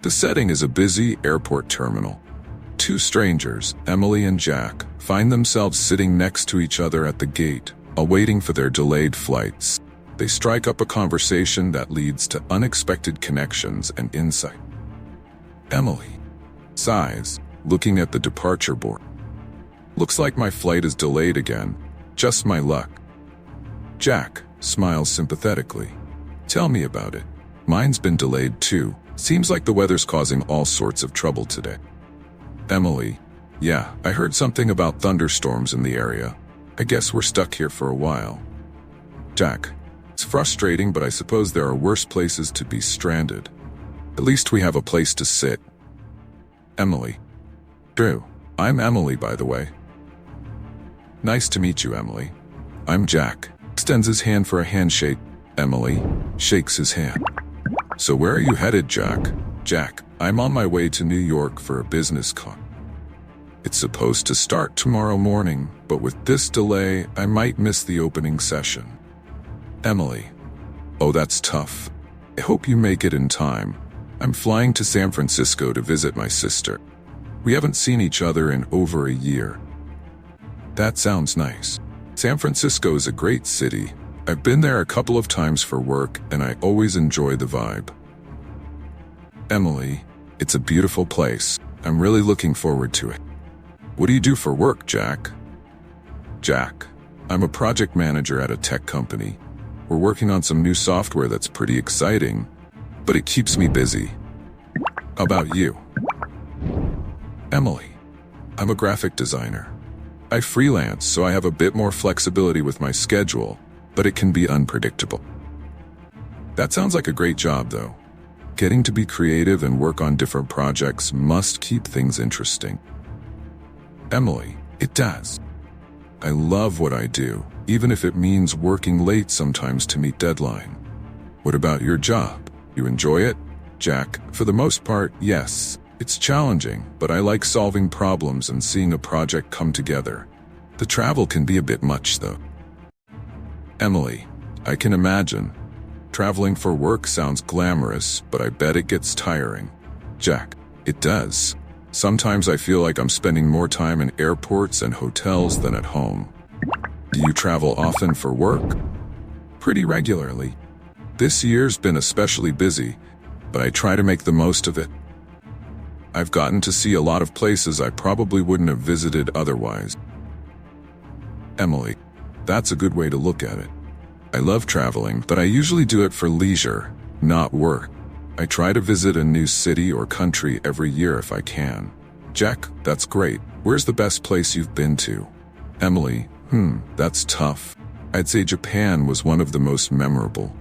The setting is a busy airport terminal. Two strangers, Emily and Jack, find themselves sitting next to each other at the gate, awaiting for their delayed flights. They strike up a conversation that leads to unexpected connections and insight. Emily sighs, looking at the departure board. Looks like my flight is delayed again. Just my luck. Jack smiles sympathetically. Tell me about it. Mine's been delayed too. Seems like the weather's causing all sorts of trouble today. Emily, yeah, I heard something about thunderstorms in the area. I guess we're stuck here for a while. Jack, it's frustrating, but I suppose there are worse places to be stranded. At least we have a place to sit. Emily. True. I'm Emily, by the way. Nice to meet you, Emily. I'm Jack. Extends his hand for a handshake. Emily shakes his hand. So where are you headed, Jack? Jack, I'm on my way to New York for a business con. It's supposed to start tomorrow morning, but with this delay, I might miss the opening session. Emily. Oh, that's tough. I hope you make it in time. I'm flying to San Francisco to visit my sister. We haven't seen each other in over a year. That sounds nice. San Francisco is a great city. I've been there a couple of times for work, and I always enjoy the vibe. Emily, it's a beautiful place. I'm really looking forward to it. What do you do for work, Jack? Jack, I'm a project manager at a tech company. We're working on some new software that's pretty exciting, but it keeps me busy. How about you? Emily, I'm a graphic designer. I freelance, so I have a bit more flexibility with my schedule, but it can be unpredictable. That sounds like a great job, though. Getting to be creative and work on different projects must keep things interesting. Emily, it does. I love what I do, even if it means working late sometimes to meet deadline. What about your job? You enjoy it? Jack, for the most part, yes. It's challenging, but I like solving problems and seeing a project come together. The travel can be a bit much, though. Emily, I can imagine. Traveling for work sounds glamorous, but I bet it gets tiring. Jack, it does. Sometimes I feel like I'm spending more time in airports and hotels than at home. Do you travel often for work? Pretty regularly. This year's been especially busy, but I try to make the most of it. I've gotten to see a lot of places I probably wouldn't have visited otherwise. Emily, that's a good way to look at it. I love traveling, but I usually do it for leisure, not work. I try to visit a new city or country every year if I can. Jack, that's great. Where's the best place you've been to? Emily, that's tough. I'd say Japan was one of the most memorable.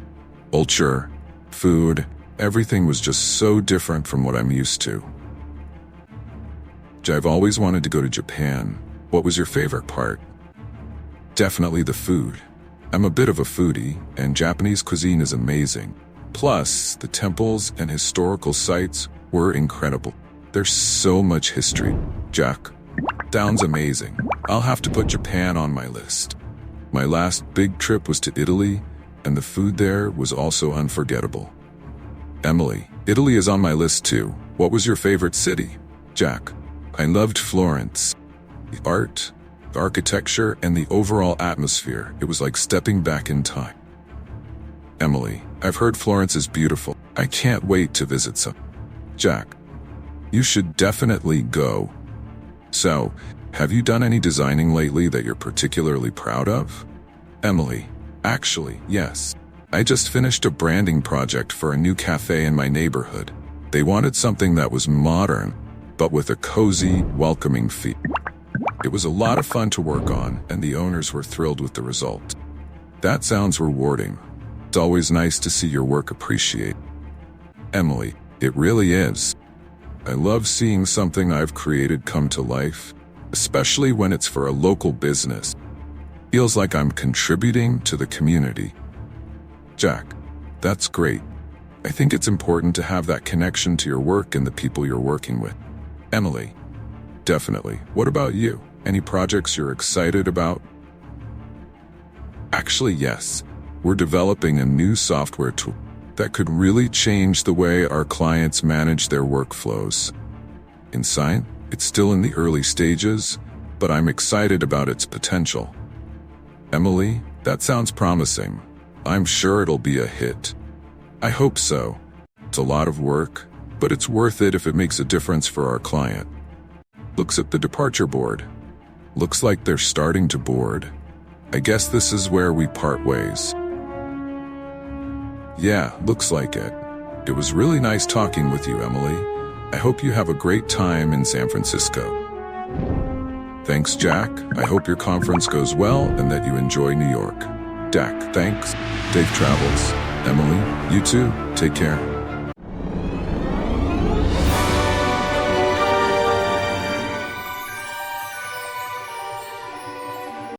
Culture, food, everything was just so different from what I'm used to. I've always wanted to go to Japan. What was your favorite part? Definitely the food. I'm a bit of a foodie, and Japanese cuisine is amazing. Plus, the temples and historical sites were incredible. There's so much history. Jack, sounds amazing. I'll have to put Japan on my list. My last big trip was to Italy, and the food there was also unforgettable. Emily, Italy is on my list too. What was your favorite city? Jack, I loved Florence. The art, the architecture, and the overall atmosphere. It was like stepping back in time. Emily, I've heard Florence is beautiful. I can't wait to visit some. Jack, you should definitely go. So, have you done any designing lately that you're particularly proud of? Emily, actually, yes. I just finished a branding project for a new cafe in my neighborhood. They wanted something that was modern, but with a cozy, welcoming feel. It was a lot of fun to work on, and the owners were thrilled with the result. That sounds rewarding. It's always nice to see your work appreciated. Emily, it really is. I love seeing something I've created come to life, especially when it's for a local business. Feels like I'm contributing to the community. Jack, that's great. I think it's important to have that connection to your work and the people you're working with. Emily, definitely. What about you? Any projects you're excited about? Actually, yes. We're developing a new software tool. that could really change the way our clients manage their workflows. Insight, it's still in the early stages, but I'm excited about its potential. Emily, that sounds promising. I'm sure it'll be a hit. I hope so. It's a lot of work, but it's worth it if it makes a difference for our client. Looks at the departure board. Looks like they're starting to board. I guess this is where we part ways. Yeah, looks like it. It was really nice talking with you, Emily. I hope you have a great time in San Francisco. Thanks, Jack. I hope your conference goes well and that you enjoy New York. Jack, thanks. Safe travels. Emily, you too. Take care.